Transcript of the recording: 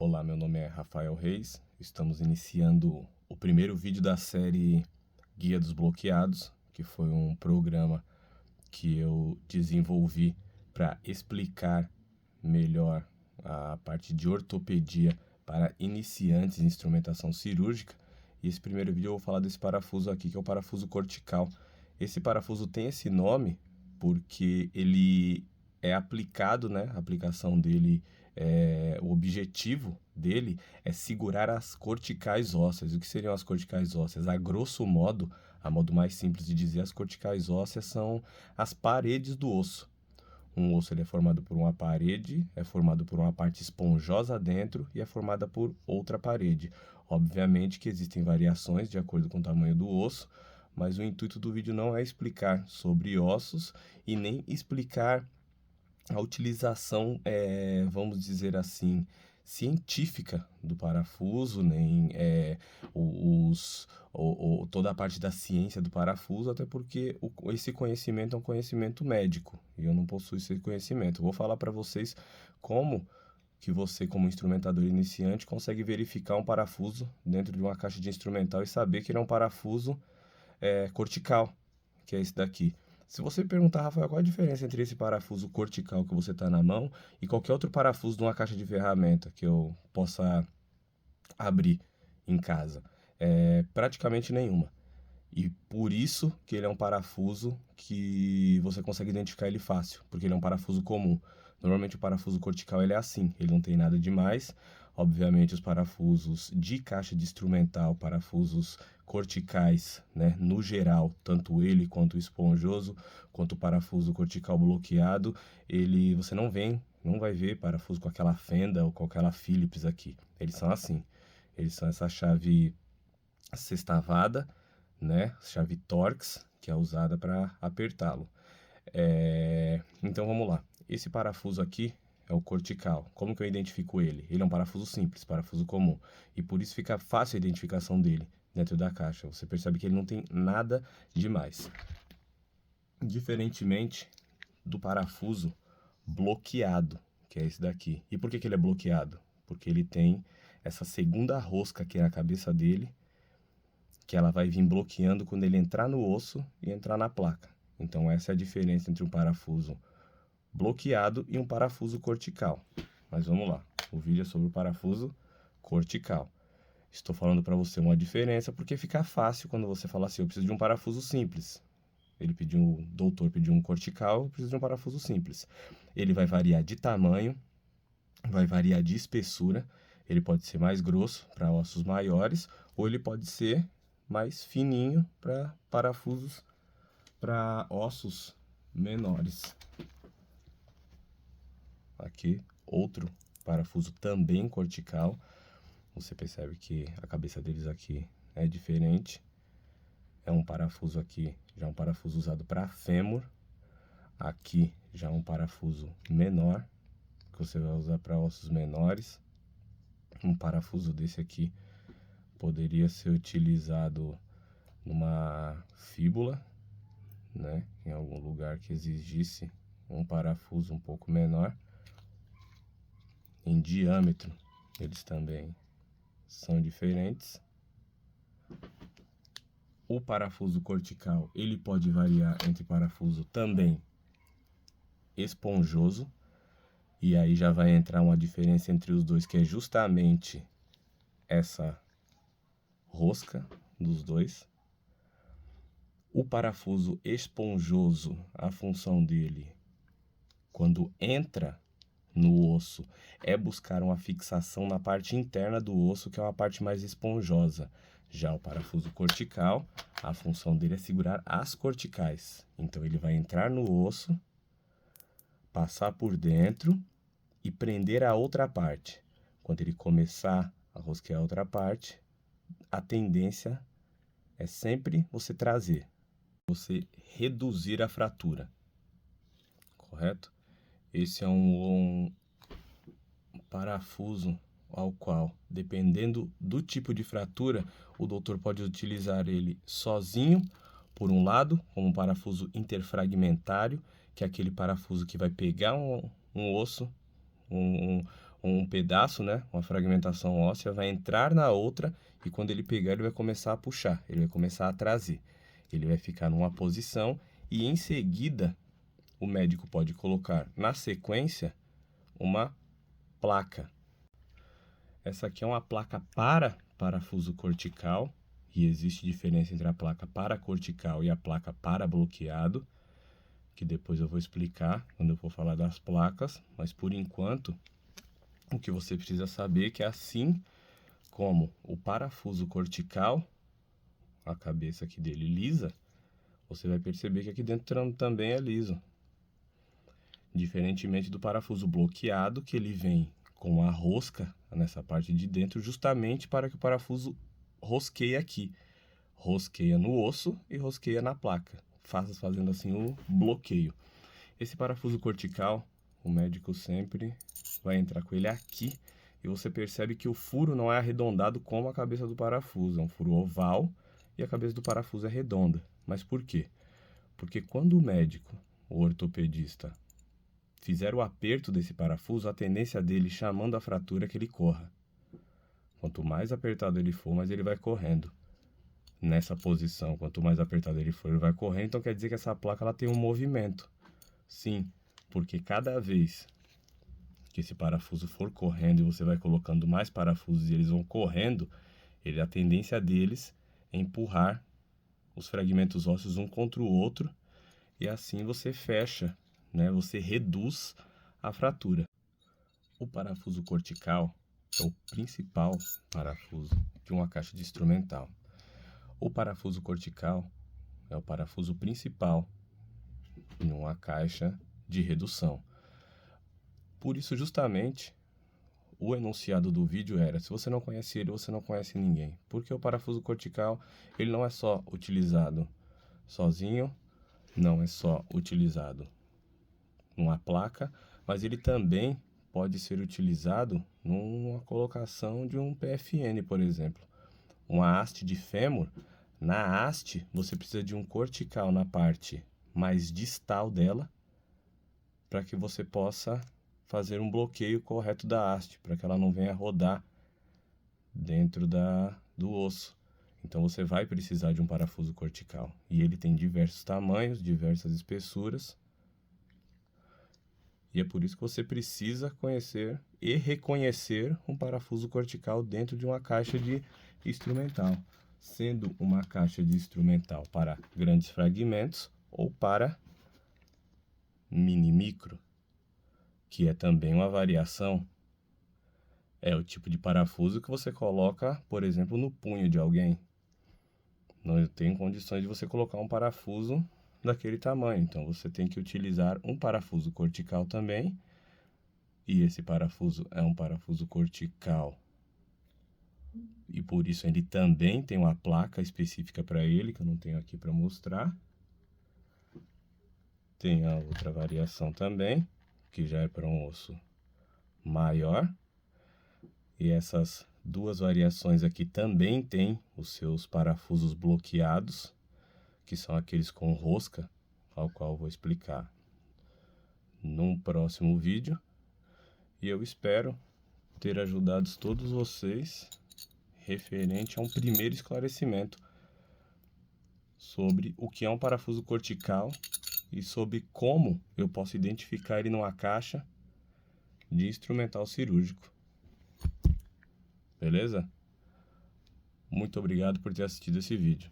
Olá, meu nome é Rafael Reis. Estamos iniciando o primeiro vídeo da série Guia dos Bloqueados, que foi um programa que eu desenvolvi para explicar melhor a parte de ortopedia para iniciantes em instrumentação cirúrgica. E esse primeiro vídeo eu vou falar desse parafuso aqui, que é o parafuso cortical. Esse parafuso tem esse nome porque ele é aplicado, né? A aplicação dele, o objetivo dele é segurar as corticais ósseas. O que seriam as corticais ósseas? A grosso modo, a modo mais simples de dizer, as corticais ósseas são as paredes do osso. Um osso ele é formado por uma parede, é formado por uma parte esponjosa dentro e é formada por outra parede. Obviamente que existem variações de acordo com o tamanho do osso, mas o intuito do vídeo não é explicar sobre ossos e nem explicar a utilização, vamos dizer assim, científica do parafuso, nem toda a parte da ciência do parafuso, até porque esse conhecimento é um conhecimento médico e eu não possuo esse conhecimento. Vou falar para vocês como que você, como instrumentador iniciante, consegue verificar um parafuso dentro de uma caixa de instrumental e saber que ele é um parafuso cortical, que é esse daqui. Se você perguntar, Rafael, qual a diferença entre esse parafuso cortical que você está na mão e qualquer outro parafuso de uma caixa de ferramenta que eu possa abrir em casa? Praticamente nenhuma. E por isso que ele é um parafuso que você consegue identificar ele fácil, porque ele é um parafuso comum. Normalmente o parafuso cortical ele é assim, ele não tem nada demais. Obviamente os parafusos de caixa de instrumental, parafusos corticais, né, no geral, tanto ele quanto o esponjoso, quanto o parafuso cortical bloqueado, você não vai ver parafuso com aquela fenda ou com aquela Phillips aqui. Eles são assim, eles são essa chave sextavada, né, chave Torx, que é usada para apertá-lo. Então vamos lá. Esse parafuso aqui é o cortical. Como que eu identifico ele? Ele é um parafuso simples, parafuso comum. E por isso fica fácil a identificação dele dentro da caixa. Você percebe que ele não tem nada demais. Diferentemente do parafuso bloqueado, que é esse daqui. E por que ele é bloqueado? Porque ele tem essa segunda rosca aqui na cabeça dele, que ela vai vir bloqueando quando ele entrar no osso e entrar na placa. Então essa é a diferença entre um parafuso bloqueado e um parafuso cortical. Mas vamos lá, o vídeo é sobre o parafuso cortical. Estou falando para você uma diferença porque fica fácil quando você fala assim, eu preciso de um parafuso simples. O doutor pediu um cortical, eu preciso de um parafuso simples. Ele vai variar de tamanho, vai variar de espessura, ele pode ser mais grosso para ossos maiores, ou ele pode ser mais fininho para parafusos para ossos menores. Aqui, outro parafuso também cortical. Você percebe que a cabeça deles aqui é diferente. É um parafuso aqui, já um parafuso usado para fêmur. Aqui já um parafuso menor, que você vai usar para ossos menores. Um parafuso desse aqui poderia ser utilizado numa fíbula, né? Em algum lugar que exigisse um parafuso um pouco menor. Em diâmetro, eles também são diferentes. O parafuso cortical, ele pode variar entre parafuso também esponjoso, e aí já vai entrar uma diferença entre os dois, que é justamente essa rosca dos dois. O parafuso esponjoso, a função dele, quando entra no osso, é buscar uma fixação na parte interna do osso, que é uma parte mais esponjosa. Já o parafuso cortical, a função dele é segurar as corticais. Então ele vai entrar no osso, passar por dentro e prender a outra parte. Quando ele começar a rosquear a outra parte, a tendência é sempre você trazer, você reduzir a fratura, correto? Esse é um parafuso ao qual, dependendo do tipo de fratura, o doutor pode utilizar ele sozinho, por um lado, como um parafuso interfragmentário, que é aquele parafuso que vai pegar um osso, um pedaço, né, uma fragmentação óssea, vai entrar na outra e quando ele pegar, ele vai começar a puxar, ele vai começar a trazer. Ele vai ficar numa posição e em seguida o médico pode colocar na sequência uma placa. Essa aqui é uma placa para parafuso cortical e existe diferença entre a placa paracortical e a placa para bloqueado, que depois eu vou explicar quando eu for falar das placas, mas por enquanto o que você precisa saber é que assim como o parafuso cortical, a cabeça aqui dele lisa, você vai perceber que aqui dentro também é liso. Diferentemente do parafuso bloqueado, que ele vem com a rosca nessa parte de dentro, justamente para que o parafuso rosqueie aqui. Rosqueia no osso e rosqueia na placa, fazendo assim o bloqueio. Esse parafuso cortical, o médico sempre vai entrar com ele aqui e você percebe que o furo não é arredondado como a cabeça do parafuso, é um furo oval e a cabeça do parafuso é redonda. Mas por quê? Porque quando o médico, o ortopedista, fizer o aperto desse parafuso, a tendência dele, chamando a fratura, é que ele corra. Quanto mais apertado ele for, mais ele vai correndo. Nessa posição, quanto mais apertado ele for, ele vai correndo. Então quer dizer que essa placa ela tem um movimento. Sim, porque cada vez que esse parafuso for correndo e você vai colocando mais parafusos e eles vão correndo, a tendência deles é empurrar os fragmentos ósseos um contra o outro e assim você fecha, né? Você reduz a fratura. O parafuso cortical é o principal parafuso de uma caixa de instrumental. O parafuso cortical é o parafuso principal em uma caixa de redução. Por isso, justamente, o enunciado do vídeo era: se você não conhece ele, você não conhece ninguém. Porque o parafuso cortical, ele não é só utilizado sozinho, não é só utilizado numa placa, mas ele também pode ser utilizado numa colocação de um PFN, por exemplo. Uma haste de fêmur, na haste você precisa de um cortical na parte mais distal dela, para que você possa fazer um bloqueio correto da haste, para que ela não venha rodar dentro do osso. Então você vai precisar de um parafuso cortical. E ele tem diversos tamanhos, diversas espessuras. E é por isso que você precisa conhecer e reconhecer um parafuso cortical dentro de uma caixa de instrumental, sendo uma caixa de instrumental para grandes fragmentos ou para mini micro, que é também uma variação. É o tipo de parafuso que você coloca, por exemplo, no punho de alguém. Não tem condições de você colocar um parafuso daquele tamanho, então você tem que utilizar um parafuso cortical também. E esse parafuso é um parafuso cortical e por isso ele também tem uma placa específica para ele, que eu não tenho aqui para mostrar. Tem a outra variação também, que já é para um osso maior. E essas duas variações aqui também têm os seus parafusos bloqueados, que são aqueles com rosca, ao qual eu vou explicar num próximo vídeo. E eu espero ter ajudado todos vocês referente a um primeiro esclarecimento sobre o que é um parafuso cortical e sobre como eu posso identificar ele numa caixa de instrumental cirúrgico. Beleza? Muito obrigado por ter assistido esse vídeo.